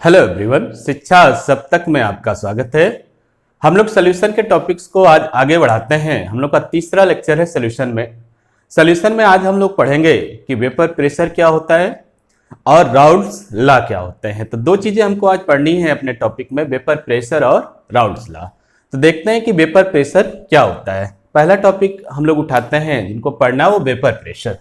Hello everyone, शिक्षा सब तक में आपका स्वागत है। हम लोग सॉल्यूशन के टॉपिक्स को आज आगे बढ़ाते हैं। हम लोग का तीसरा लेक्चर है सॉल्यूशन में आज हम लोग पढ़ेंगे कि वेपर प्रेशर क्या होता है और राउल्ट्स लॉ क्या होते हैं। तो दो चीजें हमको आज पढ़नी है अपने टॉपिक में, वेपर प्रेशर और राउल्ट्स लॉ। तो देखते हैं कि वेपर प्रेशर क्या होता है। पहला टॉपिक हम लोग उठाते हैं जिनको पढ़ना है वो वेपर प्रेशर।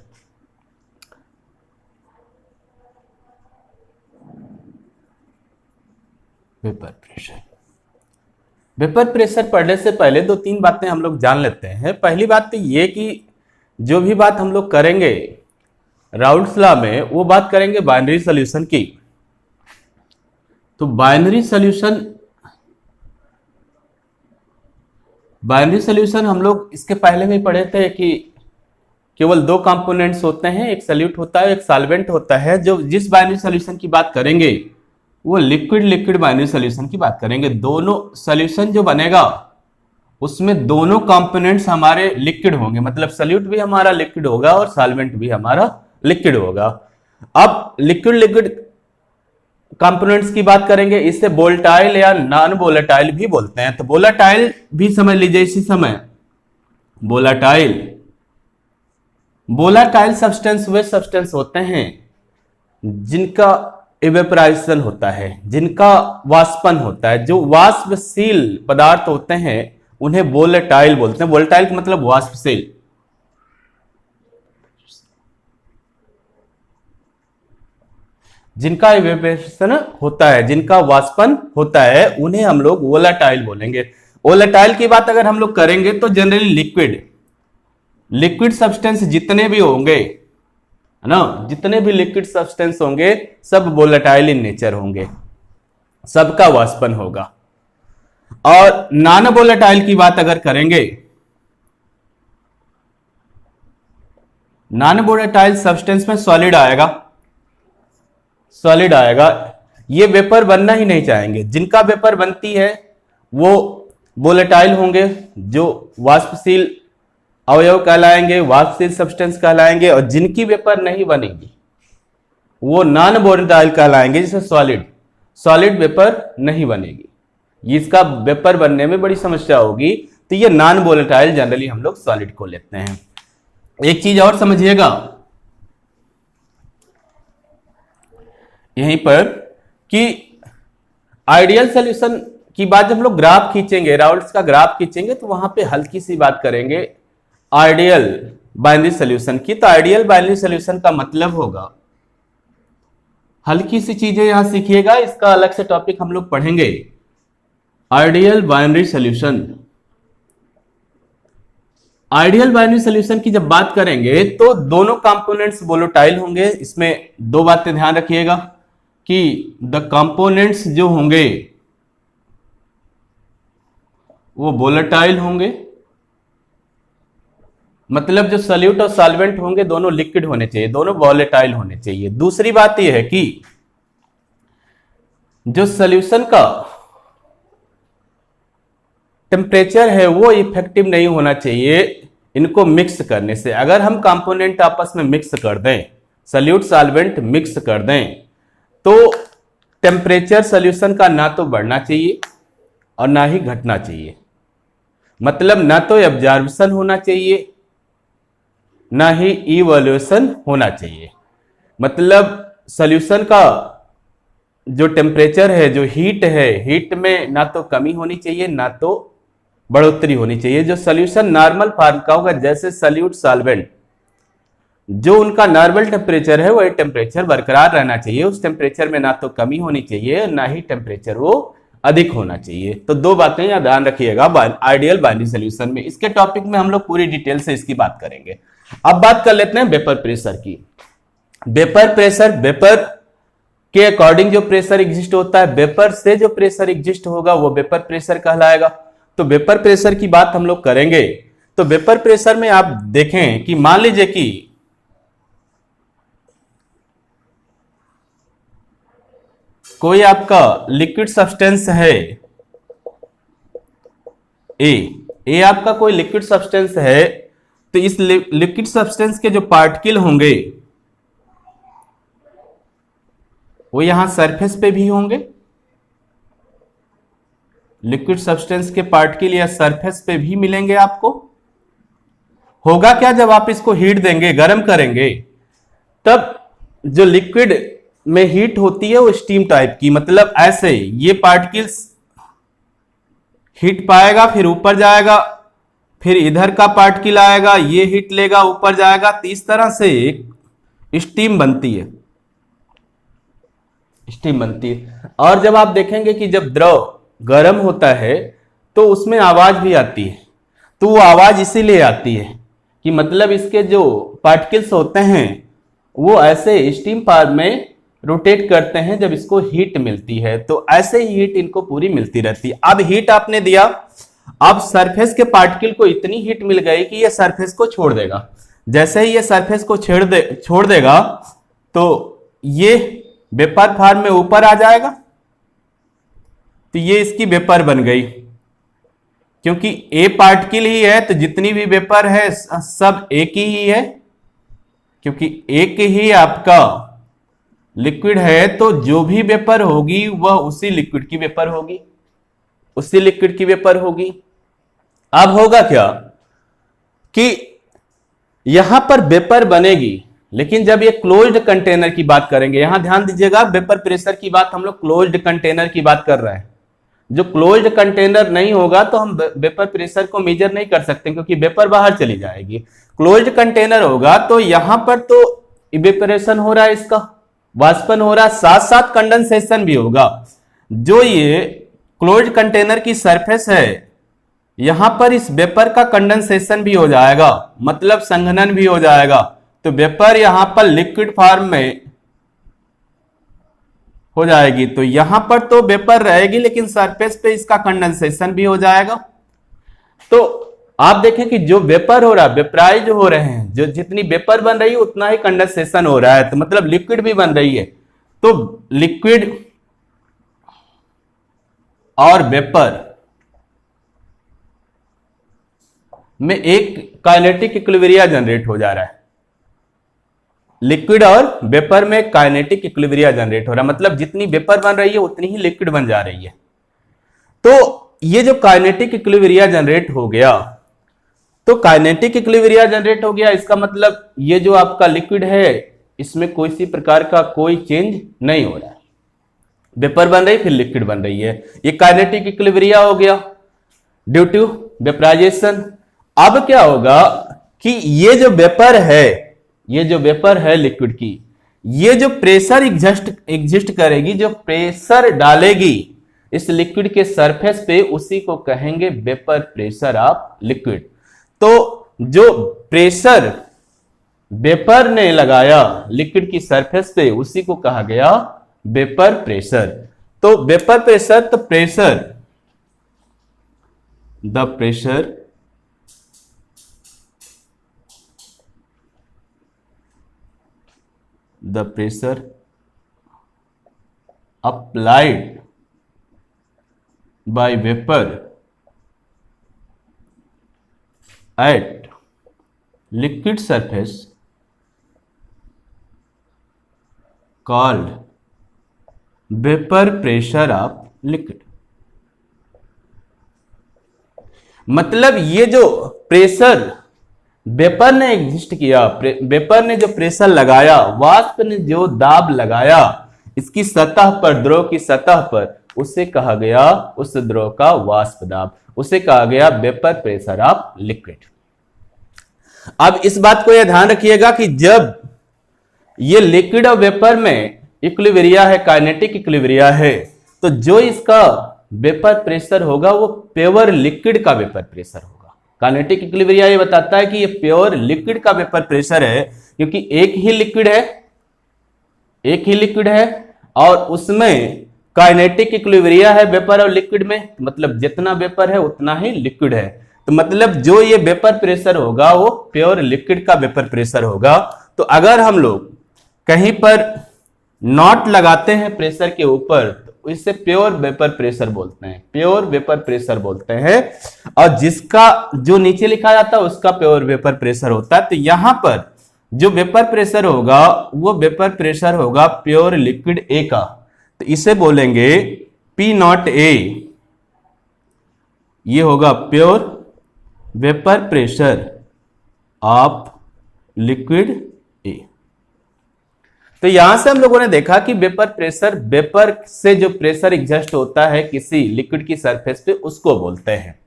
वेपर प्रेशर पढ़ने से पहले दो तीन बातें हम लोग जान लेते हैं। पहली बात तो ये कि जो भी बात हम लोग करेंगे राउल्ट्स लॉ में, वो बात करेंगे बाइनरी सॉल्यूशन की। तो बाइनरी सॉल्यूशन हम लोग इसके पहले में पढ़े थे कि केवल दो कंपोनेंट्स होते हैं, एक सॉल्यूट होता है, एक सॉल्वेंट होता है। जो जिस बाइनरी सॉल्यूशन की बात करेंगे वो लिक्विड बाइनरी सॉल्यूशन की बात करेंगे। दोनों सॉल्यूशन जो बनेगा उसमें दोनों कंपोनेंट्स हमारे लिक्विड होंगे, मतलब सॉल्यूट भी हमारा लिक्विड होगा और सॉल्वेंट भी हमारा लिक्विड होगा। अब लिक्विड कंपोनेंट्स की बात करेंगे, इसे वोलेटाइल या नॉन वोलेटाइल भी बोलते हैं। तो वोलेटाइल भी समझ लीजिए इसी समय। वोलेटाइल सब्सटेंस वे सब्सटेंस होते हैं जिनका इवेपोराइजेशन होता है, जिनका वाष्पन होता है। जो वाष्पशील पदार्थ होते हैं उन्हें वोलेटाइल बोलते हैं। वोलेटाइल का मतलब वाष्पशील। जिनका इवेपोरेशन होता है, जिनका वाष्पन होता है, उन्हें हम लोग वोलेटाइल बोलेंगे। वोलेटाइल की बात अगर हम लोग करेंगे तो जनरली लिक्विड सब्सटेंस जितने भी होंगे, है ना, जितने भी लिक्विड सब्सटेंस होंगे सब वोलेटाइल इन नेचर होंगे, सबका वाष्पन होगा। और नॉन वोलेटाइल की बात अगर करेंगे, नॉन वोलेटाइल सब्सटेंस में सॉलिड आएगा। ये वेपर बनना ही नहीं चाहेंगे। जिनका वेपर बनती है वो वोलेटाइल होंगे, जो वाष्पशील अवयव कहलाएंगे, वाष्पशील सब्सटेंस कहलाएंगे। और जिनकी वेपर नहीं बनेगी वो नॉन वोलेटाइल कहलाएंगे, जिसे सॉलिड वेपर नहीं बनेगी। इसका वेपर बनने में बड़ी समस्या होगी, तो ये नॉन वोलेटाइल जनरली हम लोग सॉलिड को लेते हैं। एक चीज और समझिएगा यहीं पर कि आइडियल सॉल्यूशन की बात जब हम लोग ग्राफ खींचेंगे, राउल्ट्स का ग्राफ खींचेंगे, तो वहां पे हल्की सी बात करेंगे आइडियल बाइनरी सॉल्यूशन की। तो आइडियल बाइनरी सॉल्यूशन का मतलब होगा, हल्की सी चीजें यहां सीखिएगा, इसका अलग से टॉपिक हम लोग पढ़ेंगे। आइडियल बाइनरी सॉल्यूशन की जब बात करेंगे तो दोनों कंपोनेंट्स वोलेटाइल होंगे। इसमें दो बातें ध्यान रखिएगा कि द कंपोनेंट्स जो होंगे वो वोलेटाइल होंगे, मतलब जो सॉल्यूट और सॉल्वेंट होंगे दोनों लिक्विड होने चाहिए, दोनों वोलेटाइल होने चाहिए। दूसरी बात यह है कि जो सॉल्यूशन का टेम्परेचर है वो इफेक्टिव नहीं होना चाहिए इनको मिक्स करने से। अगर हम कंपोनेंट आपस में मिक्स कर दें, सॉल्यूट सॉल्वेंट मिक्स कर दें, तो टेम्परेचर सॉल्यूशन का ना तो बढ़ना चाहिए और ना ही घटना चाहिए। मतलब ना तो एब्जॉर्प्शन होना चाहिए ना ही इवोल्यूशन होना चाहिए। मतलब सॉल्यूशन का जो टेम्परेचर है, जो हीट है, हीट में ना तो कमी होनी चाहिए ना तो बढ़ोतरी होनी चाहिए। जो सॉल्यूशन नॉर्मल फॉर्म का होगा, जैसे सॉल्यूट सॉल्वेंट, जो उनका नॉर्मल टेम्परेचर है वही टेम्परेचर बरकरार रहना चाहिए। उस टेम्परेचर में ना तो कमी होनी चाहिए ना ही टेम्परेचर वो अधिक होना चाहिए। तो दो बातें यहां ध्यान रखिएगा आइडियल बाइनरी सॉल्यूशन में। इसके टॉपिक में हम लोग पूरी डिटेल से इसकी बात करेंगे। अब बात कर लेते हैं वेपर प्रेशर की। वेपर के अकॉर्डिंग जो प्रेशर एग्जिस्ट होता है, वेपर से जो प्रेशर एग्जिस्ट होगा वो वेपर प्रेशर कहलाएगा। तो वेपर प्रेशर की बात हम लोग करेंगे तो वेपर प्रेशर में आप देखें कि मान लीजिए कि कोई आपका लिक्विड सब्सटेंस है, ए आपका कोई लिक्विड सब्सटेंस है, तो इस लिक्विड सब्सटेंस के जो पार्टिकल होंगे वो यहां सरफेस पे भी होंगे लिक्विड सब्सटेंस के पार्टिकल या सरफेस पे भी मिलेंगे आपको। होगा क्या, जब आप इसको हीट देंगे, गर्म करेंगे, तब जो लिक्विड में हीट होती है वो स्टीम टाइप की, मतलब ऐसे ये पार्टिकल्स हीट पाएगा, फिर ऊपर जाएगा, फिर इधर का पार्टिकल आएगा, ये हीट लेगा, ऊपर जाएगा, तो इस तरह से एक स्टीम बनती है, स्टीम बनती है। और जब आप देखेंगे कि जब द्रव गर्म होता है तो उसमें आवाज भी आती है, तो वो आवाज इसीलिए आती है कि मतलब इसके जो पार्टिकल्स होते हैं वो ऐसे स्टीम पार में रोटेट करते हैं जब इसको हीट मिलती है, तो ऐसे ही हीट इनको पूरी मिलती रहती है। अब हीट आपने दिया, अब सरफेस के पार्टिकल को इतनी हीट मिल गई कि ये सरफेस को छोड़ देगा। जैसे ही ये सरफेस को छोड़ देगा तो ये वेपर फॉर्म में ऊपर आ जाएगा, तो ये इसकी वेपर बन गई। क्योंकि ए पार्टिकल ही है तो जितनी भी वेपर है सब एक ही है, क्योंकि एक ही आपका लिक्विड है तो जो भी वेपर होगी वह उसी लिक्विड की वेपर होगी, उसी लिक्विड की वेपर होगी। अब होगा क्या कि यहां पर वेपर बनेगी, लेकिन जब ये क्लोज्ड कंटेनर की बात करेंगे, यहां ध्यान दीजिएगा, वेपर प्रेशर की बात हम लोग क्लोज्ड कंटेनर की बात कर रहे हैं। जो क्लोज्ड कंटेनर नहीं होगा तो हम वेपर प्रेशर को मेजर नहीं कर सकते, क्योंकि वेपर बाहर चली जाएगी। क्लोज्ड कंटेनर होगा तो यहां पर तो इवेपोरेशन हो रहा है, इसका वाष्पन हो रहा है, साथ साथ कंडेंसेशन भी होगा। जो ये क्लोज्ड कंटेनर की सरफेस है यहां पर इस वेपर का कंडेंसेशन भी हो जाएगा, मतलब संघनन भी हो जाएगा, तो वेपर यहां पर लिक्विड फॉर्म में हो जाएगी। तो यहां पर तो वेपर रहेगी लेकिन सरफेस पे इसका कंडेंसेशन भी हो जाएगा। तो आप देखें कि जो वेपर हो रहा है, वेपराइज हो रहे हैं, जो जितनी वेपर बन रही है उतना ही कंडेंसेशन हो रहा है, तो मतलब लिक्विड भी बन रही है। तो लिक्विड और वेपर में एक काइनेटिक इक्विलिब्रिया जनरेट हो जा रहा है। लिक्विड और वेपर में काइनेटिक इक्विलिब्रिया जनरेट हो रहा है, मतलब जितनी वेपर बन रही है उतनी ही लिक्विड बन जा रही है। तो ये जो काइनेटिक इक्विलिब्रिया जनरेट हो गया, तो काइनेटिक इक्विलिब्रिया जनरेट हो गया, इसका मतलब ये जो आपका लिक्विड है इसमें कोई सी प्रकार का कोई चेंज नहीं हो रहा है। वेपर बन रही फिर लिक्विड बन रही है, ये काइनेटिक इक्विलिब्रिया हो गया ड्यू टू वेपराइजेशन। अब क्या होगा कि ये जो वेपर है, ये जो वेपर है लिक्विड की, ये जो प्रेशर एग्जिस्ट करेगी, जो प्रेशर डालेगी इस लिक्विड के सरफेस पे, उसी को कहेंगे वेपर प्रेशर ऑफ लिक्विड। तो जो प्रेशर वेपर ने लगाया लिक्विड की सरफेस पे उसी को कहा गया वेपर प्रेशर। तो वेपर प्रेशर, तो pressure, the pressure applied by vapor at liquid surface called vapor pressure of liquid। मतलब ये जो प्रेशर वेपर ने एग्जिस्ट किया, वेपर ने जो प्रेशर लगाया, वाष्प ने जो दाब लगाया इसकी सतह पर, द्रव की सतह पर, उसे कहा गया, उस द्रव का वाष्प दाब, उसे कहा गया वेपर प्रेशर ऑफ लिक्विड। अब इस बात को यह ध्यान रखिएगा कि जब ये लिक्विड और वेपर में इक्विलिब्रिया है, काइनेटिक इक्विलिब्रिया है, तो जो इसका वेपर प्रेशर होगा वो प्योर लिक्विड का वेपर प्रेशर होगा। काइनेटिक इक्विलिब्रिया ये बताता है कि ये प्योर लिक्विड का वेपर प्रेशर है, क्योंकि एक ही लिक्विड है, एक ही लिक्विड है और उसमें काइनेटिक इक्विलिब्रिया है वेपर और लिक्विड में, मतलब जितना वेपर है उतना ही लिक्विड है। तो मतलब जो ये वेपर प्रेशर होगा वो प्योर लिक्विड का वेपर प्रेशर होगा। तो अगर हम लोग कहीं पर नॉट लगाते हैं प्रेशर के ऊपर तो इसे प्योर वेपर प्रेशर बोलते हैं, प्योर वेपर प्रेशर बोलते हैं, और जिसका जो नीचे लिखा जाता है उसका प्योर वेपर प्रेशर होता है। तो यहां पर जो वेपर प्रेशर होगा वो वेपर प्रेशर होगा प्योर लिक्विड ए का, तो इसे बोलेंगे P0 A, ये होगा pure vapour pressure of liquid ए। तो यहां से हम लोगों ने देखा कि वेपर प्रेशर, वेपर से जो प्रेशर एग्जस्ट होता है किसी लिक्विड की सरफेस पे, उसको बोलते हैं।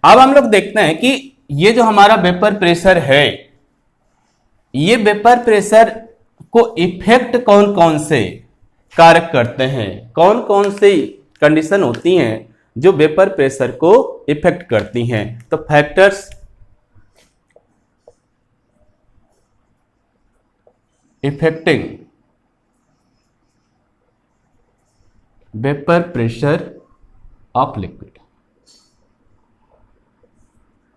अब हम लोग देखते हैं कि ये जो हमारा वेपर प्रेशर है, ये वेपर प्रेशर को इफेक्ट कौन कौन से कारक करते हैं, कौन कौन सी कंडीशन होती हैं जो वेपर प्रेशर को इफेक्ट करती हैं। तो factors effecting vapour pressure of liquid,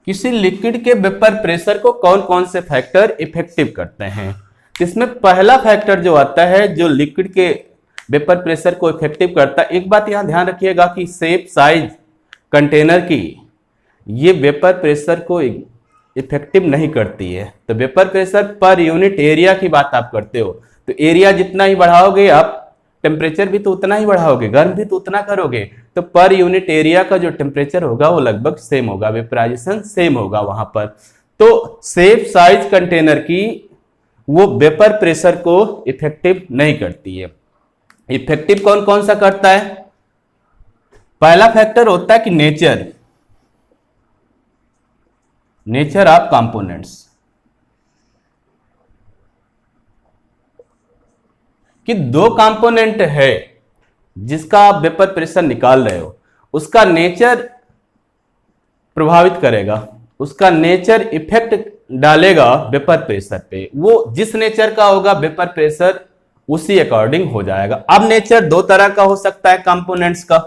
किसी लिक्विड के वेपर प्रेशर को कौन कौन से फैक्टर इफेक्टिव करते हैं। इसमें पहला फैक्टर जो आता है जो लिक्विड के वेपर प्रेशर को इफेक्टिव करता है, एक बात यहां ध्यान रखिएगा कि शेप, साइज कंटेनर की ये वेपर प्रेशर को इफेक्टिव नहीं करती है। तो vapour pressure per unit area की बात आप करते हो, तो एरिया जितना ही बढ़ाओगे आप टेम्परेचर भी तो उतना ही बढ़ाओगे, गर्म भी तो उतना करोगे। तो पर यूनिट एरिया का जो टेम्परेचर होगा वो लगभग सेम होगा, वेपराइजेशन सेम होगा वहां पर। तो शेप, साइज कंटेनर की वो वेपर प्रेशर को इफेक्टिव नहीं करती है। इफेक्टिव कौन कौन सा करता है? पहला फैक्टर होता है कि नेचर ऑफ कंपोनेंट्स, कि दो कंपोनेंट है जिसका आप वेपर प्रेशर निकाल रहे हो, उसका नेचर प्रभावित करेगा, उसका नेचर इफेक्ट डालेगा वेपर प्रेशर पे। वो जिस नेचर का होगा वेपर प्रेशर उसी अकॉर्डिंग हो जाएगा। अब नेचर दो तरह का हो सकता है कंपोनेंट्स का,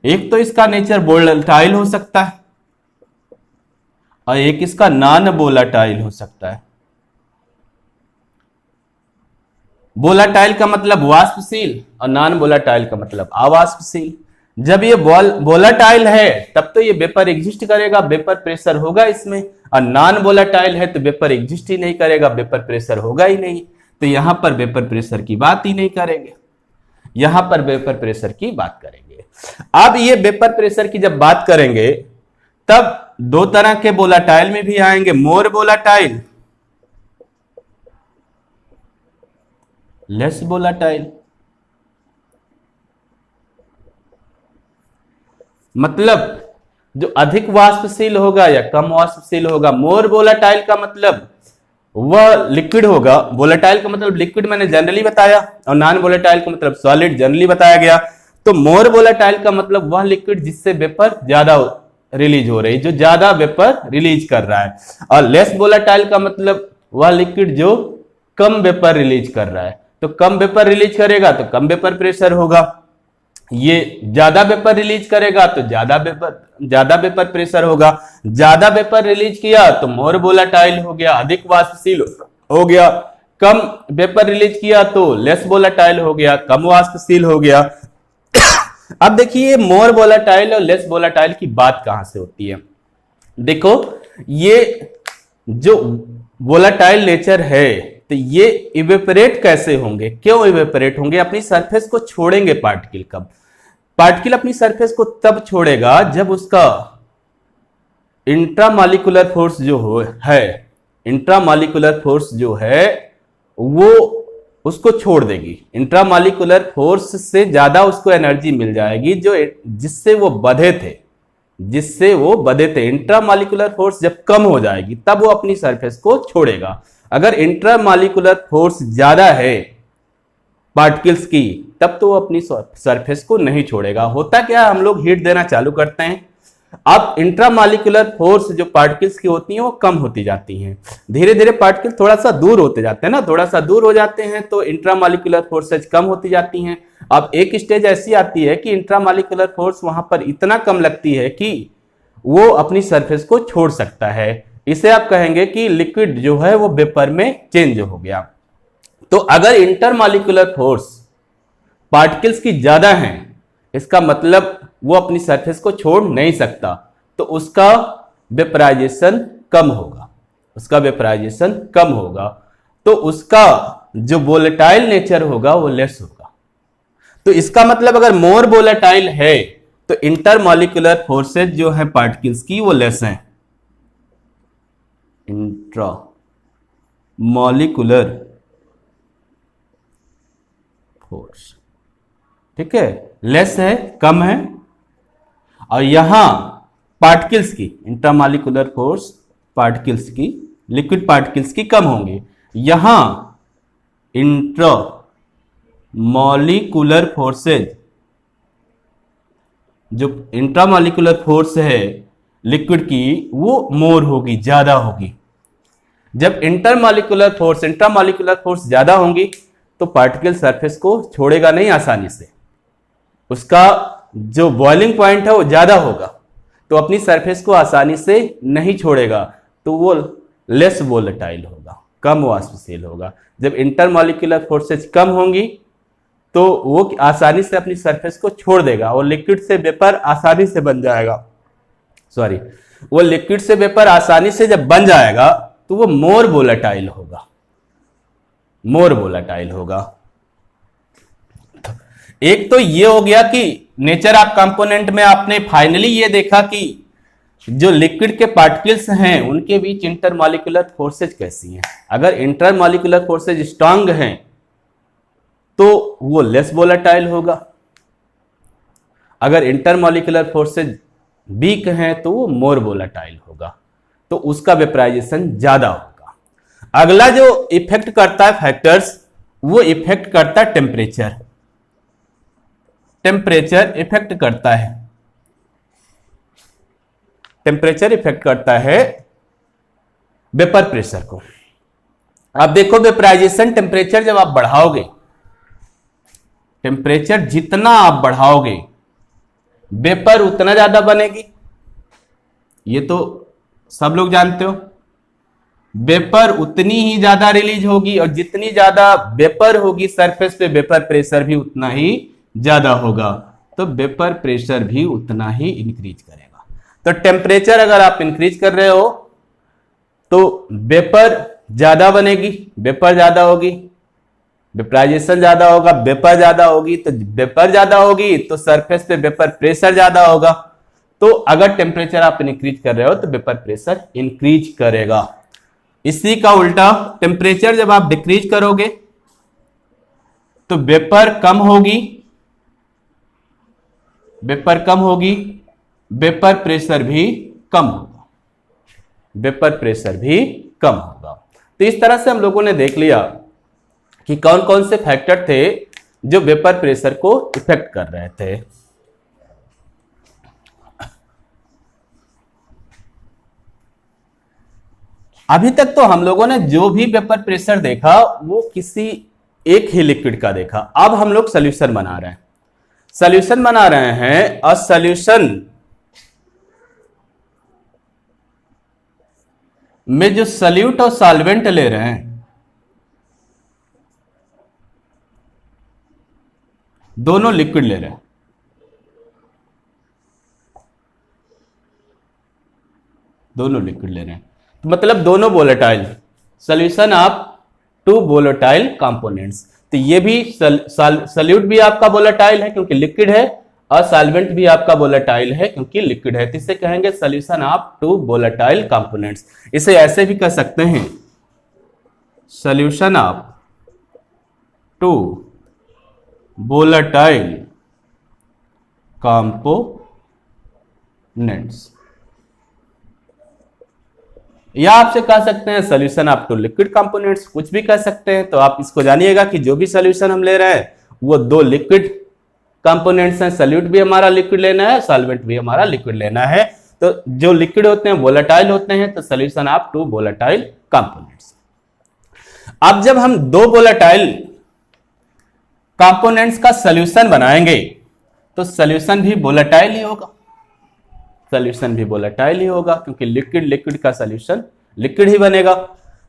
एक तो इसका नेचर वोलेटाइल हो सकता है और एक इसका नॉन वोलेटाइल हो सकता है। वोलेटाइल का मतलब वाष्पशील और नॉन वोलेटाइल का मतलब अवाष्पशील। जब ये वोलेटाइल है तब तो ये वेपर एग्जिस्ट करेगा, वेपर प्रेशर होगा इसमें, और नॉन वोलेटाइल है तो वेपर एग्जिस्ट ही नहीं करेगा, वेपर प्रेशर होगा ही नहीं। तो यहां पर वेपर प्रेशर की बात ही नहीं करेंगे, यहां पर वेपर प्रेशर की बात करेंगे। अब ये वेपर प्रेशर की जब बात करेंगे तब दो तरह के वोलेटाइल में भी आएंगे, मोर वोलेटाइल, लेस वोलेटाइल। मतलब जो अधिक वाष्पशील होगा या कम वाष्पशील होगा। मोर वोलेटाइल का मतलब वह लिक्विड होगा, वोलेटाइल का मतलब लिक्विड मैंने जनरली बताया, और नॉन वोलेटाइल का मतलब सॉलिड जनरली बताया गया। तो मोर वोलेटाइल का मतलब वह लिक्विड जिससे वेपर ज्यादा रिलीज हो रही है, जो ज्यादा वेपर रिलीज कर रहा है। और लेस वोलेटाइल का मतलब वह लिक्विड जो कम वेपर रिलीज कर रहा है। तो कम वेपर रिलीज करेगा तो कम वेपर प्रेशर होगा, ये ज्यादा वेपर रिलीज करेगा तो ज्यादा वेपर प्रेशर होगा। ज्यादा वेपर रिलीज किया तो मोर वोलेटाइल हो गया, अधिक वाष्पशील हो गया। कम वेपर रिलीज किया तो लेस वोलेटाइल हो गया, कम वाष्पशील हो गया। अब देखिए मोर वोलेटाइल और लेस वोलेटाइल की बात कहां से होती है। देखो ये जो वोलेटाइल नेचर है तो ये इवेपोरेट कैसे होंगे, क्यों इवेपोरेट होंगे? अपनी सरफेस को छोड़ेंगे पार्टिकल। कब? पार्टिकल अपनी सरफेस को तब छोड़ेगा जब उसका इंट्रामॉलिक्यूलर फोर्स इंट्रामॉलिक्यूलर फोर्स जो है वो उसको छोड़ देगी। इंट्रामॉलिक्यूलर फोर्स से ज्यादा उसको एनर्जी मिल जाएगी जिससे वो बधे थे। इंट्रामॉलिक्यूलर फोर्स जब कम हो जाएगी तब वो अपनी सरफेस को छोड़ेगा। अगर इंट्रामॉलिक्यूलर फोर्स ज्यादा है पार्टिकल्स की तब तो वो अपनी सरफेस को नहीं छोड़ेगा। होता क्या, हम लोग हीट देना चालू करते हैं, अब इंट्रामॉलिक्यूलर फोर्स जो पार्टिकल्स की होती हैं वो कम होती जाती हैं। धीरे धीरे पार्टिकल थोड़ा सा दूर होते जाते हैं ना, थोड़ा सा दूर हो जाते हैं तो इंट्रामॉलिक्यूलर फोर्सेज कम होती जाती हैं। अब एक स्टेज ऐसी आती है कि इंट्रामॉलिक्यूलर फोर्स वहां पर इतना कम लगती है कि वो अपनी सरफेस को छोड़ सकता है। इसे आप कहेंगे कि लिक्विड जो है वो वेपर में चेंज हो गया। तो अगर इंटरमॉलिक्यूलर फोर्स पार्टिकल्स की ज्यादा है, इसका मतलब वो अपनी सरफेस को छोड़ नहीं सकता, तो उसका वेपराइजेशन कम होगा, तो उसका जो वोलेटाइल नेचर होगा वो लेस होगा। तो इसका मतलब अगर मोर वोलेटाइल है तो इंटरमॉलिक्यूलर फोर्सेज जो है पार्टिकल्स की वो लेस है। इंट्रा मॉलिक्यूलर फोर्स, ठीक है, लेस है, कम है। और यहां पार्टिकल्स की इंट्रामॉलिक्यूलर फोर्स पार्टिकल्स की, लिक्विड पार्टिकल्स की कम होंगी। यहां इंट्रा मॉलिक्यूलर फोर्सेज, जो इंट्रामॉलिक्यूलर फोर्स है लिक्विड की वो मोर होगी, ज्यादा होगी। जब इंट्रामॉलिक्यूलर फोर्स ज्यादा होंगी तो पार्टिकल सरफेस को छोड़ेगा नहीं आसानी से, उसका जो बॉइलिंग पॉइंट है वो ज्यादा होगा, तो अपनी सरफेस को आसानी से नहीं छोड़ेगा, तो वो लेस वोलेटाइल होगा, कम वाष्पशील होगा। जब इंटरमॉलिक्यूलर फोर्सेज कम होंगी तो वो आसानी से अपनी सरफेस को छोड़ देगा, वो लिक्विड से वेपर आसानी से बन जाएगा। सॉरी, वो लिक्विड से वेपर आसानी से जब बन जाएगा तो वो मोर वोलेटाइल होगा, मोर वोलेटाइल होगा। एक तो ये हो गया कि नेचर ऑफ कंपोनेंट में आपने फाइनली ये देखा कि जो लिक्विड के पार्टिकल्स हैं उनके बीच इंटरमॉलिक्यूलर फोर्सेज कैसी हैं। अगर इंटरमॉलिक्यूलर फोर्सेज स्ट्रांग हैं तो वो लेस वोलेटाइल होगा, अगर इंटरमॉलिक्यूलर फोर्सेज वीक हैं तो वो मोर वोलेटाइल होगा, तो उसका वेपराइजेशन ज्यादा होगा। अगला जो इफेक्ट करता है फैक्टर्स, वो इफेक्ट करता है टेम्परेचर। टेम्परेचर इफेक्ट करता है, टेम्परेचर इफेक्ट करता है वेपर प्रेशर को। अब देखो वेपराइजेशन टेम्परेचर जब आप बढ़ाओगे, टेम्परेचर जितना आप बढ़ाओगे वेपर उतना ज्यादा बनेगी, ये तो सब लोग जानते हो। वेपर उतनी ही ज्यादा रिलीज होगी और जितनी ज्यादा वेपर होगी सरफेस पे वेपर प्रेशर भी उतना ही ज्यादा होगा, तो वेपर प्रेशर भी उतना ही इंक्रीज करेगा। तो टेम्परेचर अगर आप इंक्रीज कर रहे हो तो वेपर ज्यादा बनेगी, वेपर ज्यादा होगी, वेपराइजेशन ज्यादा होगा, वेपर ज्यादा होगी, तो वेपर ज्यादा होगी तो सरफेस पे वेपर प्रेशर ज्यादा होगा। तो अगर टेम्परेचर आप इंक्रीज कर रहे हो तो वेपर प्रेशर इंक्रीज करेगा। इसी का उल्टा टेम्परेचर जब आप डिक्रीज करोगे तो वेपर कम होगी, वेपर कम होगी, वेपर प्रेशर भी कम होगा, वेपर प्रेशर भी कम होगा। तो इस तरह से हम लोगों ने देख लिया कि कौन कौन से फैक्टर थे जो वेपर प्रेशर को इफेक्ट कर रहे थे। अभी तक तो हम लोगों ने जो भी वेपर प्रेशर देखा वो किसी एक ही लिक्विड का देखा। अब हम लोग सॉल्यूशन बना रहे हैं, सॉल्यूशन बना रहे हैं और सॉल्यूशन में जो सॉल्यूट और सॉल्वेंट ले रहे हैं दोनों लिक्विड ले रहे हैं, दोनों लिक्विड ले रहे हैं, तो मतलब दोनों volatile, solution of two volatile components. तो ये भी सॉल्यूट भी आपका वोलेटाइल है क्योंकि लिक्विड है, और सॉल्वेंट भी आपका वोलेटाइल है क्योंकि लिक्विड है। तो इसे कहेंगे solution of two volatile components. इसे ऐसे भी कह सकते हैं solution of two volatile components, या आपसे कह सकते हैं solution of two liquid components, कुछ भी कह सकते हैं। तो आप इसको जानिएगा कि जो भी सॉल्यूशन हम ले रहे हैं वो दो लिक्विड कंपोनेंट्स हैं, सॉल्यूट भी हमारा लिक्विड लेना है, सॉल्वेंट भी हमारा लिक्विड लेना है। तो जो लिक्विड होते हैं वोलेटाइल होते हैं, तो solution of two volatile components. अब जब हम दो वोलेटाइल कंपोनेंट्स का सॉल्यूशन बनाएंगे तो सॉल्यूशन भी वोलेटाइल ही होगा, सॉल्यूशन भी वोलेटाइल ही होगा क्योंकि लिक्विड लिक्विड का सॉल्यूशन लिक्विड ही बनेगा।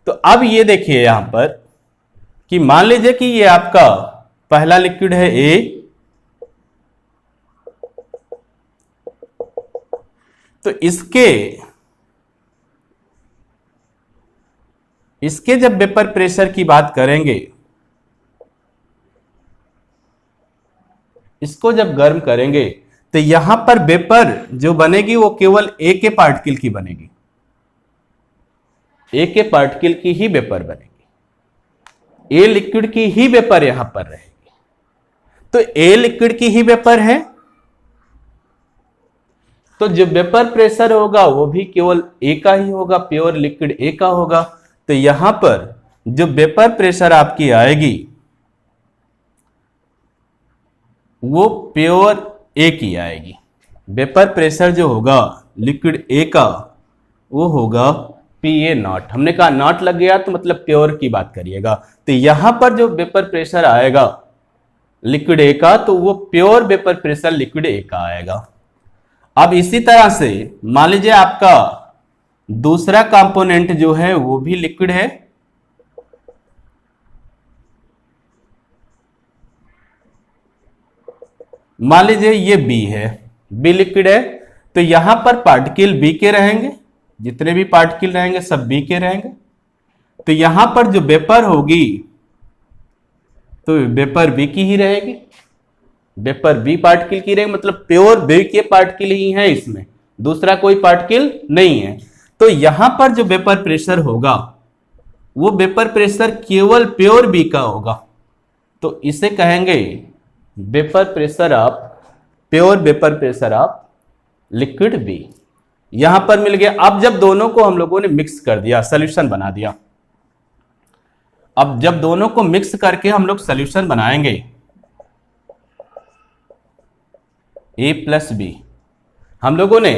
तो अब ये देखिए यहां पर कि मान लीजिए कि ये आपका पहला लिक्विड है ए, तो इसके जब वेपर प्रेशर की बात करेंगे इसको जब गर्म करेंगे तो यहां पर वेपर जो बनेगी वो केवल ए के पार्टिकल की बनेगी, ए के पार्टिकल की ही वेपर बनेगी, ए लिक्विड की ही वेपर यहां पर रहेगी। तो ए लिक्विड की ही वेपर है, तो जो वेपर प्रेशर होगा वो भी केवल ए का ही होगा, प्योर लिक्विड ए का होगा। तो यहां पर जो वेपर प्रेशर आपकी आएगी वो प्योर ए की आएगी। वेपर प्रेशर जो होगा लिक्विड ए का वो होगा पीए नॉट। हमने कहा नॉट लग गया तो मतलब प्योर की बात करिएगा। तो यहां पर जो वेपर प्रेशर आएगा लिक्विड ए का तो वो pure vapour pressure liquid A का आएगा। अब इसी तरह से मान लीजिए आपका दूसरा कंपोनेंट जो है वो भी लिक्विड है, मान लीजिए ये बी है, बी लिक्विड है, तो यहां पर पार्टिकल बी के रहेंगे, जितने भी पार्टिकल रहेंगे सब बी के रहेंगे। तो यहां पर जो वेपर होगी तो वेपर बी की ही रहेगी, वेपर बी पार्टिकल की रहेगी, मतलब प्योर बी के पार्टिकल ही है, इसमें दूसरा कोई पार्टिकल नहीं है। तो यहां पर जो वेपर प्रेशर होगा वो वेपर प्रेशर केवल प्योर बी का होगा, तो इसे कहेंगे vapour pressure of, pure vapour pressure of liquid B. यहां पर मिल गया। अब जब दोनों को हम लोगों ने मिक्स कर दिया, सॉल्यूशन बना दिया, अब जब दोनों को मिक्स करके हम लोग सॉल्यूशन बनाएंगे ए प्लस बी, हम लोगों ने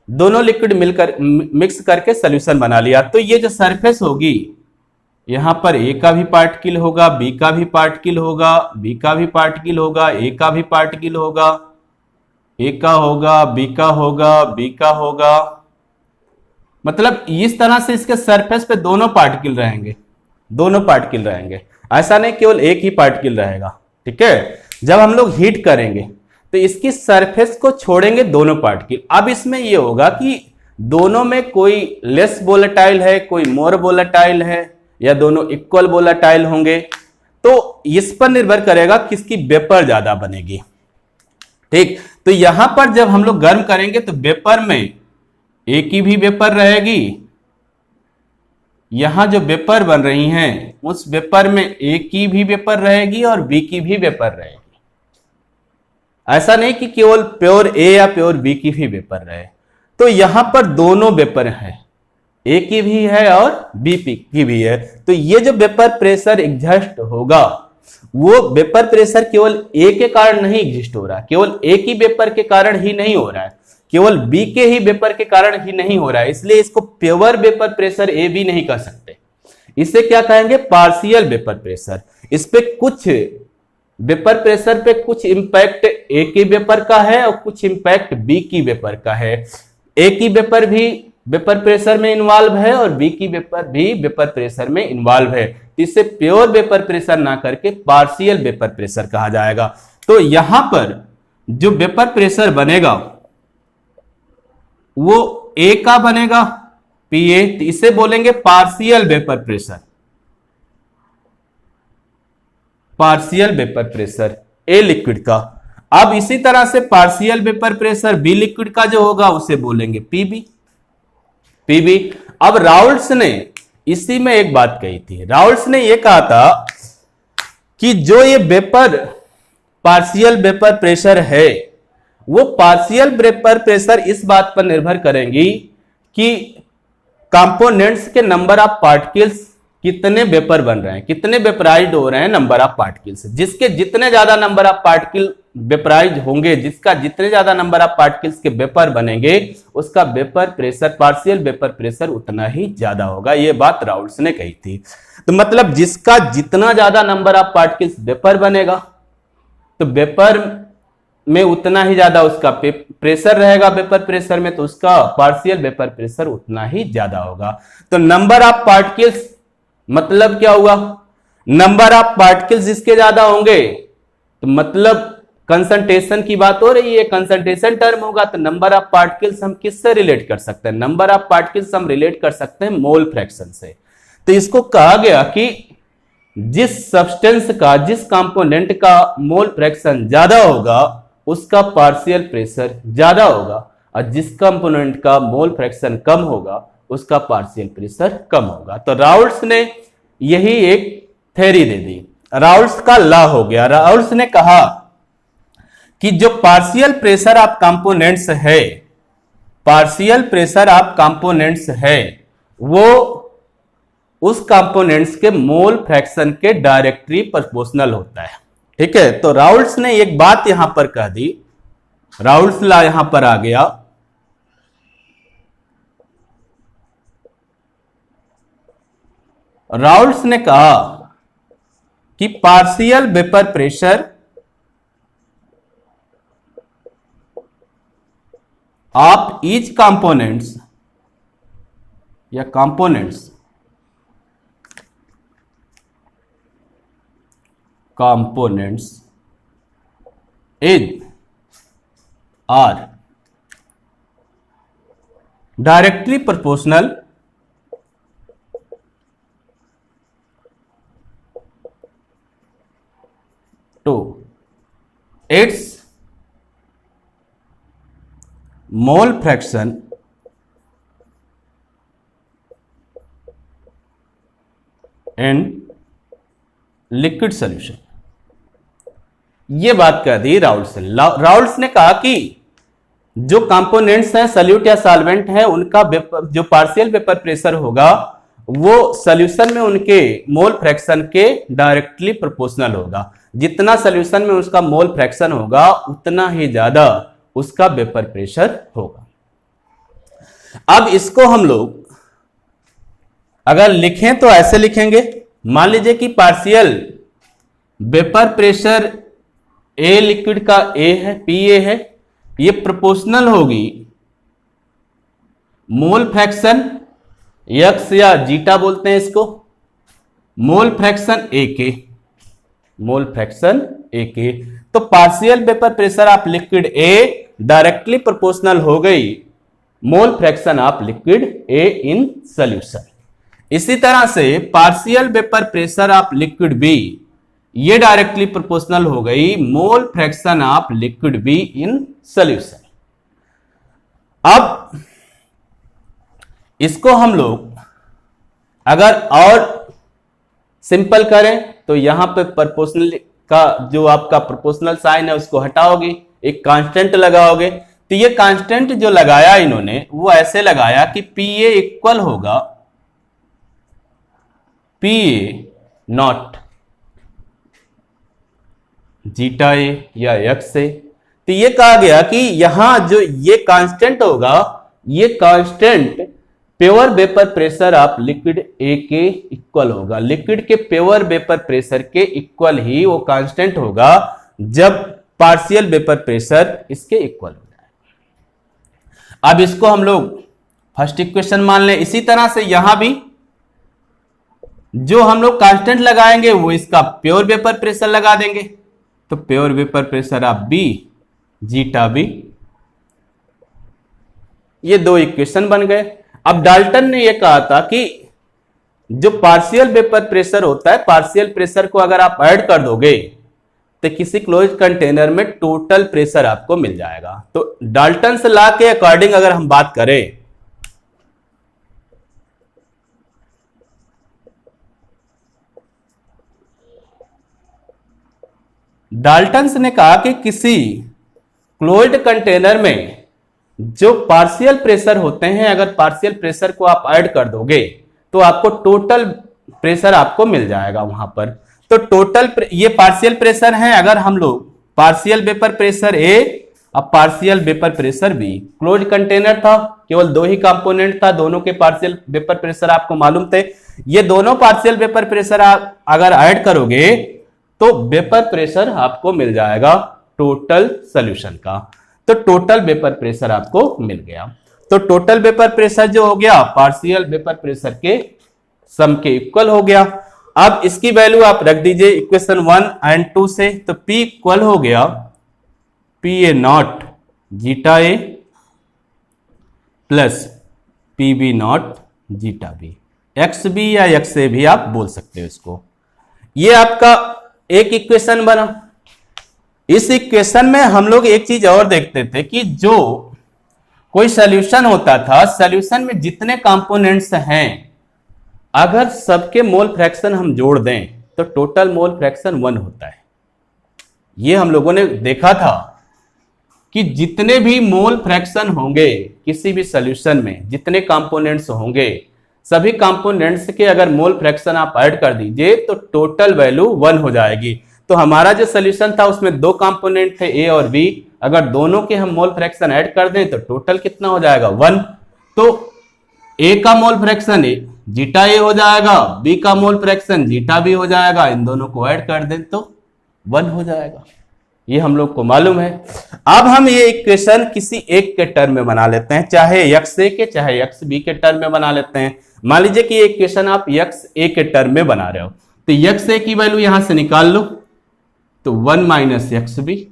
दोनों लिक्विड मिलकर मिक्स करके सॉल्यूशन बना लिया। तो ये जो सरफेस होगी यहां पर ए का भी पार्टिकल होगा, बी का भी पार्टिकल होगा, बी का भी पार्टिकल होगा, ए का भी पार्टिकल होगा, ए का होगा, बी का होगा, बी का होगा, मतलब इस तरह से इसके सरफेस पे दोनों पार्टिकल रहेंगे, दोनों पार्टिकल रहेंगे, ऐसा नहीं केवल एक ही पार्टिकल रहेगा। ठीक है, जब हम लोग हीट करेंगे तो इसकी सरफेस को छोड़ेंगे दोनों पार्टिकल। अब इसमें यह होगा कि दोनों में कोई लेस वोलेटाइल है, कोई मोर वोलेटाइल है, या दोनों इक्वल वोलेटाइल होंगे, तो इस पर निर्भर करेगा किसकी वेपर ज्यादा बनेगी। ठीक, तो यहां पर जब हम लोग गर्म करेंगे तो वेपर में ए की भी वेपर रहेगी, यहां जो वेपर बन रही हैं उस वेपर में ए की भी वेपर रहेगी और बी की भी वेपर रहेगी। ऐसा नहीं कि केवल प्योर ए या प्योर बी की भी वेपर रहे। तो यहां पर दोनों वेपर है, ए की भी है और बी की भी है। तो ये जो वेपर प्रेशर एग्जिस्ट होगा वो वेपर प्रेशर केवल ए के कारण नहीं एग्जिस्ट हो रहा है, केवल ए की वेपर के कारण ही नहीं हो रहा है, केवल बी के ही वेपर के कारण ही नहीं हो रहा है। इसलिए इसको प्योर वेपर प्रेशर ए भी नहीं कह सकते, इसे क्या कहेंगे, पार्शियल वेपर प्रेशर। इस पे कुछ वेपर प्रेशर पे कुछ इंपैक्ट ए की वेपर का है और कुछ इंपैक्ट बी की वेपर का है। ए की वेपर भी वेपर प्रेशर में इन्वॉल्व है और बी की वेपर भी वेपर प्रेशर में इन्वॉल्व है। इसे प्योर वेपर प्रेशर ना करके पार्शियल वेपर प्रेशर कहा जाएगा। तो यहां पर जो वेपर प्रेशर बनेगा वो ए का बनेगा पीए, तो इसे बोलेंगे partial vapour pressure, partial vapour pressure A liquid का। अब इसी तरह से partial vapour pressure B liquid का जो होगा उसे बोलेंगे पीबी, पीबी। अब राउल्ट्स ने इसी में एक बात कही थी, राउल्ट्स ने यह कहा था कि जो ये वेपर पार्शियल वेपर प्रेशर है वो पार्शियल वेपर प्रेशर इस बात पर निर्भर करेंगी कि कंपोनेंट्स के नंबर ऑफ पार्टिकल्स कितने वेपर बन रहे हैं, कितने वेपराइज्ड हो रहे हैं नंबर ऑफ पार्टिकल्स। जिसके जितने ज्यादा नंबर ऑफ पार्टिकल वेपराइज होंगे, जिसका जितने ज्यादा नंबर ऑफ पार्टिकल्स के वेपर बनेंगे उसका vapour pressure, partial vapour pressure उतना ही ज्यादा होगा। यह बात राउल्ट्स ने कही थी। तो मतलब जिसका जितना ज्यादा नंबर ऑफ पार्टिकल्स वेपर बनेगा तो वेपर में उतना ही ज्यादा उसका प्रेशर रहेगा वेपर प्रेशर में, तो उसका पार्शियल वेपर प्रेशर उतना ही ज्यादा होगा। तो नंबर ऑफ पार्टिकल्स मतलब क्या हुआ, नंबर ऑफ पार्टिकल्स जिसके ज्यादा होंगे तो मतलब कंसंट्रेशन की बात हो रही है, कंसंट्रेशन टर्म होगा। तो नंबर ऑफ पार्टिकल्स हम किससे रिलेट कर सकते हैं, नंबर ऑफ पार्टिकल्स हम रिलेट कर सकते हैं मोल फ्रैक्शन से। तो इसको कहा गया कि जिस सब्सटेंस का, जिस कंपोनेंट का मोल फ्रैक्शन ज्यादा होगा उसका पार्शियल प्रेशर ज्यादा होगा, और जिस कंपोनेंट का मोल फ्रैक्शन कम होगा उसका पार्शियल प्रेशर कम होगा। तो राउल्ट्स ने यही एक थ्योरी दे दी, राउल्ट्स का लॉ हो गया। राउल्ट्स ने कहा कि जो पार्शियल प्रेशर ऑफ कंपोनेंट्स है, पार्शियल प्रेशर ऑफ कंपोनेंट्स है, वो उस कंपोनेंट्स के मोल फ्रैक्शन के डायरेक्टली प्रोपोर्शनल होता है। ठीक है, तो राउल्ट्स ने एक बात यहां पर कह दी, राउल्ट्स लॉ यहां पर आ गया। राउल्ट्स ने कहा कि partial vapour pressure of each components या components is are directly proportional to its mole fraction in liquid solution. ये बात कह दी राउल्ट्स ने। राउल्ट्स ने कहा कि जो कंपोनेंट्स हैं, सॉल्यूट या सॉल्वेंट है, उनका जो पार्शियल वेपर प्रेशर होगा वो सॉल्यूशन में उनके मोल फ्रैक्शन के डायरेक्टली प्रोपोर्शनल होगा। जितना सॉल्यूशन में उसका मोल फ्रैक्शन होगा उतना ही ज्यादा उसका वेपर प्रेशर होगा। अब इसको हम लोग अगर लिखें तो ऐसे लिखेंगे, मान लीजिए कि partial vapour pressure A liquid का ए है, पी ए है, ये प्रोपोर्शनल होगी मोल फ्रैक्शन एक्स या जीटा बोलते हैं इसको, मोल फ्रैक्शन ए के, मोल फ्रैक्शन ए के। तो partial vapour pressure of liquid A directly proportional हो गई mole fraction of liquid A in solution. इसी तरह से partial vapour pressure of liquid B, ये डायरेक्टली प्रोपोर्शनल हो गई mole fraction of liquid B in solution. अब इसको हम लोग अगर और सिंपल करें तो यहां पे प्रोपोर्शनल का जो आपका प्रोपोर्शनल साइन है उसको हटाओगे, एक कांस्टेंट लगाओगे। तो ये कांस्टेंट जो लगाया इन्होंने वो ऐसे लगाया कि पी ए इक्वल होगा पी ए नॉट जीटा ए या एक्स ए। तो ये कहा गया कि यहां जो ये कांस्टेंट होगा, ये constant pure vapour pressure of liquid ए के इक्वल होगा। लिक्विड के प्योर वेपर प्रेशर के इक्वल ही वो कांस्टेंट होगा जब पार्शियल वेपर प्रेशर इसके इक्वल हो जाए। अब इसको हम लोग फर्स्ट इक्वेशन मान लें। इसी तरह से यहां भी जो हम लोग कांस्टेंट लगाएंगे वो इसका प्योर वेपर प्रेशर लगा देंगे। तो pure vapour pressure of B zeta B, ये दो इक्वेशन बन गए। अब डाल्टन ने यह कहा था कि जो पार्शियल वेपर प्रेशर होता है, पार्शियल प्रेशर को अगर आप ऐड कर दोगे तो किसी क्लोज कंटेनर में टोटल प्रेशर आपको मिल जाएगा। तो डाल्टन लॉ के अकॉर्डिंग अगर हम बात करें डाल्टन्स ने कहा कि किसी क्लोज्ड कंटेनर में जो पार्शियल प्रेशर होते हैं, अगर पार्शियल प्रेशर को आप ऐड कर दोगे तो आपको टोटल प्रेशर आपको मिल जाएगा वहां पर। तो टोटल ये पार्शियल प्रेशर है। अगर हम लोग पार्शियल वेपर प्रेशर ए और partial vapour pressure B, close container था, केवल दो ही कंपोनेंट था, दोनों के पार्शियल वेपर प्रेशर आपको मालूम थे। ये दोनों पार्शियल वेपर प्रेशर अगर ऐड करोगे तो वेपर प्रेशर आपको मिल जाएगा टोटल सॉल्यूशन का। तो टोटल वेपर प्रेशर आपको मिल गया। तो टोटल वेपर प्रेशर जो हो गया पार्शियल वेपर प्रेशर के सम के इक्वल हो गया। अब इसकी वैल्यू आप रख दीजिए इक्वेशन 1 एंड 2 से। तो P इक्वल हो गया P A not zeta A plus P B not zeta B, X B या एक्स ए भी आप बोल सकते हो इसको। ये आपका एक इक्वेशन बना। इस इक्वेशन में हम लोग एक चीज और देखते थे कि जो कोई सॉल्यूशन होता था, सॉल्यूशन में जितने कंपोनेंट्स हैं अगर सबके मोल फ्रैक्शन हम जोड़ दें तो टोटल मोल फ्रैक्शन 1 होता है। ये हम लोगों ने देखा था कि जितने भी मोल फ्रैक्शन होंगे किसी भी सॉल्यूशन में, जितने कंपोनेंट्स होंगे, सभी कंपोनेंट्स के अगर मोल फ्रैक्शन आप ऐड कर दीजिए तो टोटल वैल्यू 1 हो जाएगी। तो हमारा जो सॉल्यूशन था उसमें दो कंपोनेंट थे ए और बी, अगर दोनों के हम मोल फ्रैक्शन ऐड कर दें तो टोटल कितना हो जाएगा 1। तो ए का मोल फ्रैक्शन जीटा ए हो जाएगा, बी का मोल फ्रैक्शन जीटा बी हो जाएगा, इन दोनों को ऐड कर दें तो 1 हो जाएगा। ये हम लोग को मालूम है। अब हम ये इक्वेशन किसी एक के टर्म में बना लेते हैं, चाहे एक्स ए के चाहे एक्स बी के टर्म में बना लेते हैं। मान लीजिए कि ये इक्वेशन आप एक्स ए के टर्म में बना रहे हो, तो एक्स ए की वैल्यू यहां से निकाल लो तो 1 माइनस एक्स बी,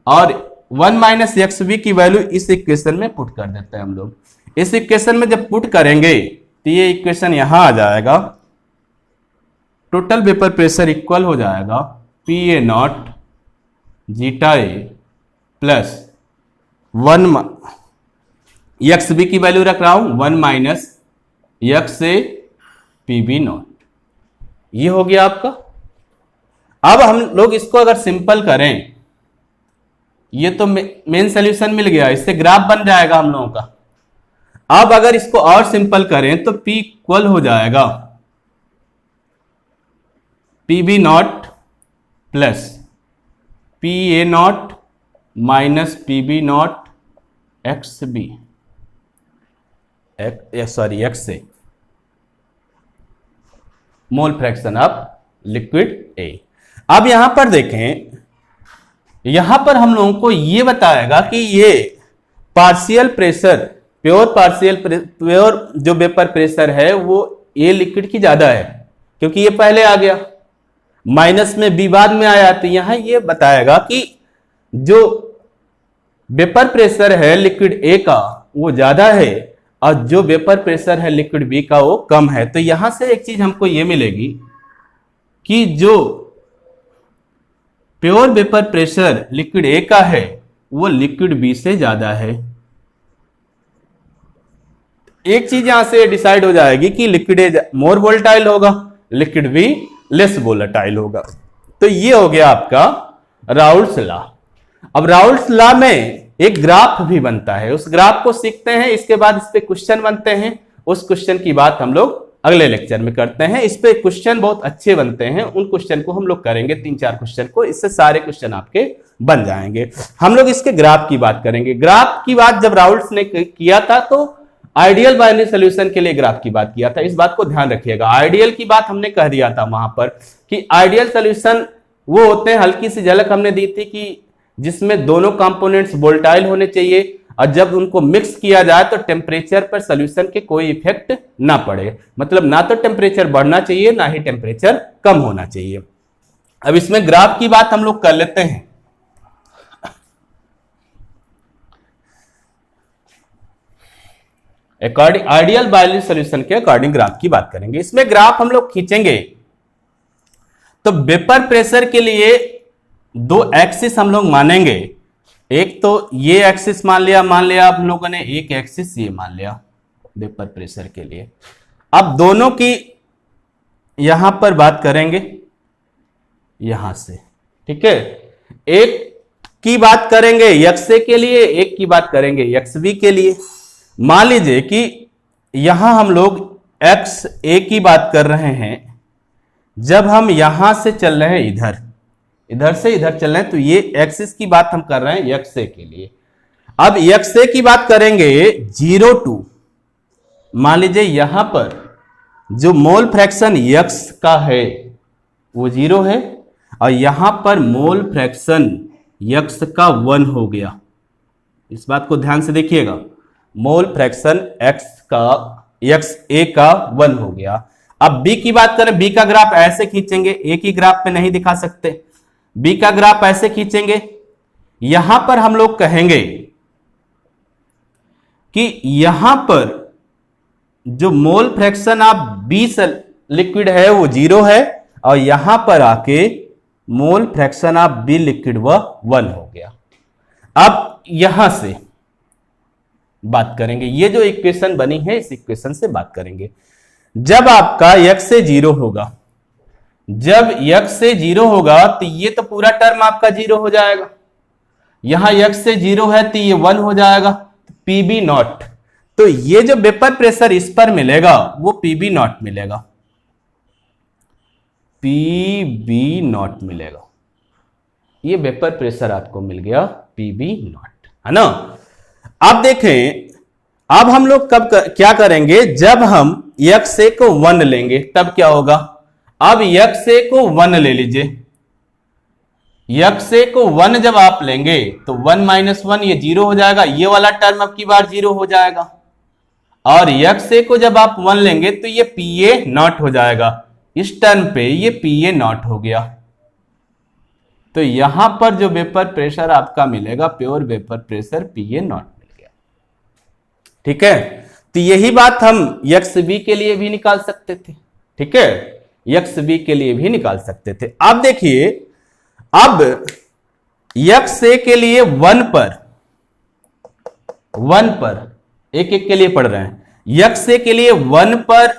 और 1 माइनस एक्स बी की वैल्यू इस इक्वेशन में पुट कर देते हैं हम लोग। इस इक्वेशन में जब पुट करेंगे तो ये इक्वेशन यहां आ जाएगा, टोटल वेपर प्रेशर इक्वल हो जाएगा P A not zeta A plus 1 X B की वैल्यू रख रहा हूं 1 minus X A P B not. ये हो गया आपका। अब हम लोग इसको अगर सिंपल करें, ये तो मेन सोल्यूशन मिल गया, इससे ग्राफ बन जाएगा हम लोगों का। अब अगर इसको और सिंपल करें तो P इक्वल हो जाएगा P B not plus P A not minus P B not X B, sorry X A, mole fraction of liquid A. अब यहां पर देखें, यहां पर हम लोगों को यह बताएगा कि ये पार्शियल प्रेशर, प्योर जो वेपर प्रेशर है वो ए लिक्विड की ज्यादा है, क्योंकि ये पहले आ गया, माइनस में बी बाद में आया। तो यहां ये बताएगा कि जो वेपर प्रेशर है लिक्विड ए का वो ज्यादा है और जो वेपर प्रेशर है लिक्विड बी का वो कम है। तो यहां से एक चीज हमको ये मिलेगी कि जो pure vapour pressure liquid A का है वो लिक्विड बी से ज्यादा है। एक चीज यहां से डिसाइड हो जाएगी कि लिक्विड ए मोर वोलेटाइल होगा, लिक्विड बी लेस वोलेटाइल होगा। तो ये हो गया आपका राउल्ट्स लॉ। अब राउल्ट्स लॉ में एक ग्राफ भी बनता है, उस ग्राफ को सीखते हैं, इसके बाद इस पे क्वेश्चन बनते हैं। उस क्वेश्चन की बात हम लोग अगले लेक्चर में करते हैं। इस पे क्वेश्चन बहुत अच्छे बनते हैं, उन क्वेश्चन को हम लोग करेंगे, 3-4 क्वेश्चन को, इससे सारे क्वेश्चन आपके बन जाएंगे। हम लोग इसके ग्राफ की बात करेंगे। ग्राफ की बात जब राउल्ट्स ने किया था तो आइडियल बाइनरी सॉल्यूशन के लिए ग्राफ की बात किया था, इस बात को ध्यान रखिएगा। आइडियल की बात हमने कह दिया था वहां पर कि आइडियल सॉल्यूशन वो होते हैं, हल्की सी झलक हमने दी थी कि जिसमें दोनों कंपोनेंट्स वोलेटाइल होने चाहिए और जब उनको मिक्स किया जाए तो टेम्परेचर पर सॉल्यूशन के कोई इफेक्ट ना पड़े, मतलब ना तो टेम्परेचर बढ़ना चाहिए ना ही टेम्परेचर कम होना चाहिए। अब इसमें ग्राफ की बात हम लोग कर लेते हैं। अकॉर्डिंग आइडियल बाइनरी सॉल्यूशन के अकॉर्डिंग ग्राफ की बात करेंगे। इसमें ग्राफ हम लोग खींचेंगे तो वेपर प्रेशर के लिए दो एक्सिस हम लोग मानेंगे। एक तो ये एक्सिस मान लिया आप लोगों ने, एक एक्सिस ये मान लिया वेपर प्रेशर के लिए। अब दोनों की यहां पर बात करेंगे यहां से, ठीक है। एक की बात करेंगे एक्स ए के लिए, एक की बात करेंगे एक्स बी के लिए। मान लीजिए कि यहां हम लोग एक्स ए की बात कर रहे हैं, जब हम यहां से चल रहे हैं इधर से इधर चल रहे हैं तो ये एक्सिस की बात हम कर रहे हैं एक्स ए के लिए। अब एक्स ए की बात करेंगे 0 to, मान लीजिए यहां पर जो मोल फ्रैक्शन एक्स का है वो 0 है और यहां पर मोल फ्रैक्शन एक्स का 1 हो गया। इस बात को ध्यान से देखिएगा, मोल फ्रैक्शन एक्स ए का 1 हो गया। अब बी की बात करें, बी का ग्राफ ऐसे खींचेंगे, ए की ग्राफ पे नहीं दिखा सकते, बी का ग्राफ ऐसे खींचेंगे। यहां पर हम लोग कहेंगे कि यहां पर जो mole fraction of B liquid है वो 0 है और यहां पर आके mole fraction of B liquid वह 1 हो गया। अब यहां से बात करेंगे, ये जो इक्वेशन बनी है इस इक्वेशन से बात करेंगे। जब आपका x से 0 होगा, जब x से 0 होगा तो ये तो पूरा टर्म आपका 0 हो जाएगा। यहां x से 0 है तो ये 1 हो जाएगा, पीबी नॉट। तो ये जो वेपर प्रेशर इस पर मिलेगा वो पीबी नॉट मिलेगा, पीबी नॉट मिलेगा। ये वेपर प्रेशर आपको मिल गया पीबी नॉट, है ना। अब देखें, अब हम लोग क्या करेंगे, जब हम x को 1 लेंगे तब क्या होगा। अब x को 1 ले लीजिए, x को 1 जब आप लेंगे तो 1 - 1 ये 0 हो जाएगा, ये वाला टर्म अब की बार 0 हो जाएगा। और x को जब आप 1 लेंगे तो ये PA नॉट हो जाएगा, इस टर्म पे ये PA नॉट हो गया। तो यहां पर जो वेपर प्रेशर आपका मिलेगा, pure vapour pressure PA naught मिल गया। ठीक है, तो यही बात हम XB के लिए भी निकाल सकते थे। ठीक है, XB के लिए भी निकाल सकते थे। अब देखिए, अब XA के लिए 1 पर एक एक के लिए पढ़ रहे हैं। XA के लिए 1 पर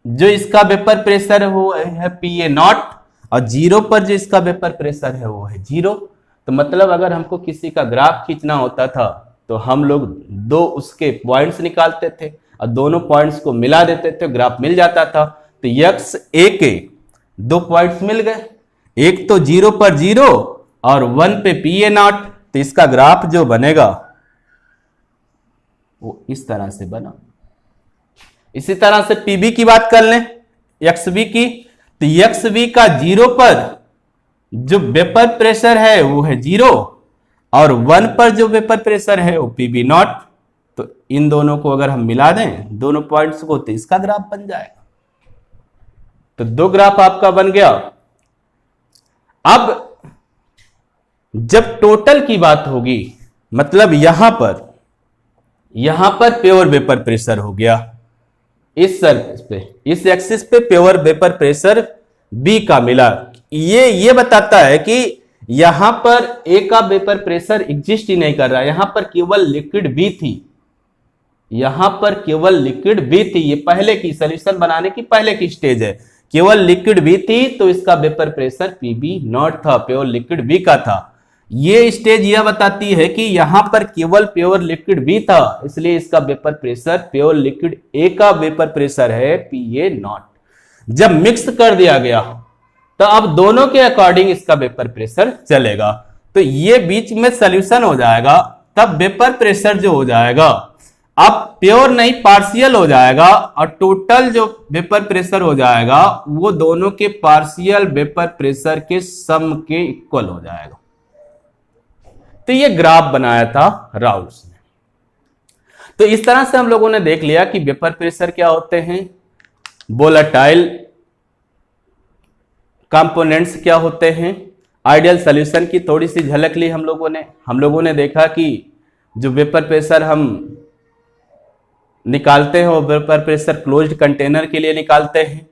जो इसका वेपर प्रेशर है वो है PA नॉट, और 0 पर जो इसका वेपर प्रेशर है वो है 0। तो मतलब अगर हमको किसी का ग्राफ खींचना होता था तो हम लोग दो उसके पॉइंट्स निकालते थे और दोनों पॉइंट्स को मिला देते थे, ग्राफ मिल जाता था। तो XA के 2 पॉइंट्स मिल गए, एक तो 0 पर 0 और 1 पे PA नॉट। तो इसका ग्राफ जो बनेगा वो इस तरह से बना। इसी तरह से PB की बात कर लें, XB की, तो XB का 0 पर जो वेपर प्रेशर है वो है 0 और 1 पर जो वेपर प्रेशर है वो PB नॉट। तो इन दोनों को अगर हम मिला दें दोनों पॉइंट्स को तो इसका ग्राफ बन जाएगा। तो 2 ग्राफ आपका बन गया। अब जब टोटल की बात होगी, मतलब यहां पर प्योर वेपर प्रेशर हो गया, इस सरफेस पे, इस एक्सिस पे प्योर वेपर प्रेशर B का मिला। ये बताता है कि यहां पर A का वेपर प्रेशर एग्जिस्ट ही नहीं कर रहा है, यहां पर केवल लिक्विड B थी, यहां पर केवल लिक्विड B थी। ये पहले की सॉल्यूशन बनाने की पहले की स्टेज है, केवल लिक्विड B थी तो इसका वेपर प्रेशर PB नॉट था, प्योर लिक्विड B का था। ये स्टेज यह बताती है कि यहां पर केवल प्योर लिक्विड B था, इसलिए इसका vapour pressure pure liquid A का वेपर प्रेशर है PA नॉट। जब मिक्स कर दिया गया तो अब दोनों के अकॉर्डिंग इसका वेपर प्रेशर चलेगा, तो ये बीच में सॉल्यूशन हो जाएगा। तब वेपर प्रेशर जो हो जाएगा अब प्योर नहीं पार्शियल हो जाएगा, और टोटल जो वेपर प्रेशर हो जाएगा वो दोनों के पार्शियल वेपर प्रेशर के सम के इक्वल हो जाएगा। तो ये ग्राफ बनाया था राउल्स ने। तो इस तरह से हम लोगों ने देख लिया कि वेपर प्रेशर क्या होते हैं, वोलेटाइल कंपोनेंट्स क्या होते हैं, आइडियल सॉल्यूशन की थोड़ी सी झलक ली हम लोगों ने देखा कि जो वेपर प्रेशर हम निकालते हैं वो वेपर प्रेशर क्लोज्ड कंटेनर के लिए निकालते हैं।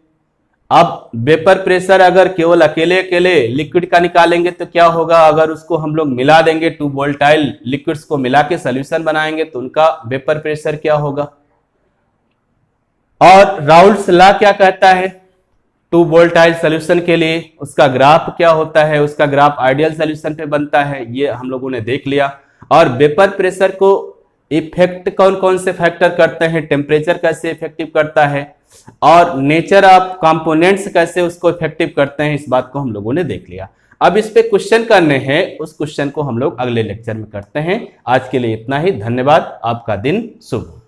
अब वेपर प्रेशर अगर केवल अकेले लिक्विड का निकालेंगे तो क्या होगा, अगर उसको हम लोग मिला देंगे, 2 वोलेटाइल लिक्विड्स को मिला के सॉल्यूशन बनाएंगे तो उनका वेपर प्रेशर क्या होगा। और राउल्स लॉ क्या कहता है, 2 वोलेटाइल सॉल्यूशन के लिए उसका ग्राफ क्या होता है, उसका ग्राफ आइडियल सॉल्यूशन पे बनता है, ये हम लोगों ने देख लिया। और वेपर प्रेशर को इफेक्ट कौन कौन से फैक्टर करते हैं, टेम्परेचर कैसे इफेक्टिव करता है, और नेचर ऑफ कंपोनेंट्स कैसे उसको इफेक्टिव करते हैं, इस बात को हम लोगों ने देख लिया। अब इस पे क्वेश्चन करने हैं, उस क्वेश्चन को हम लोग अगले लेक्चर में करते हैं। आज के लिए इतना ही, धन्यवाद, आपका दिन शुभ।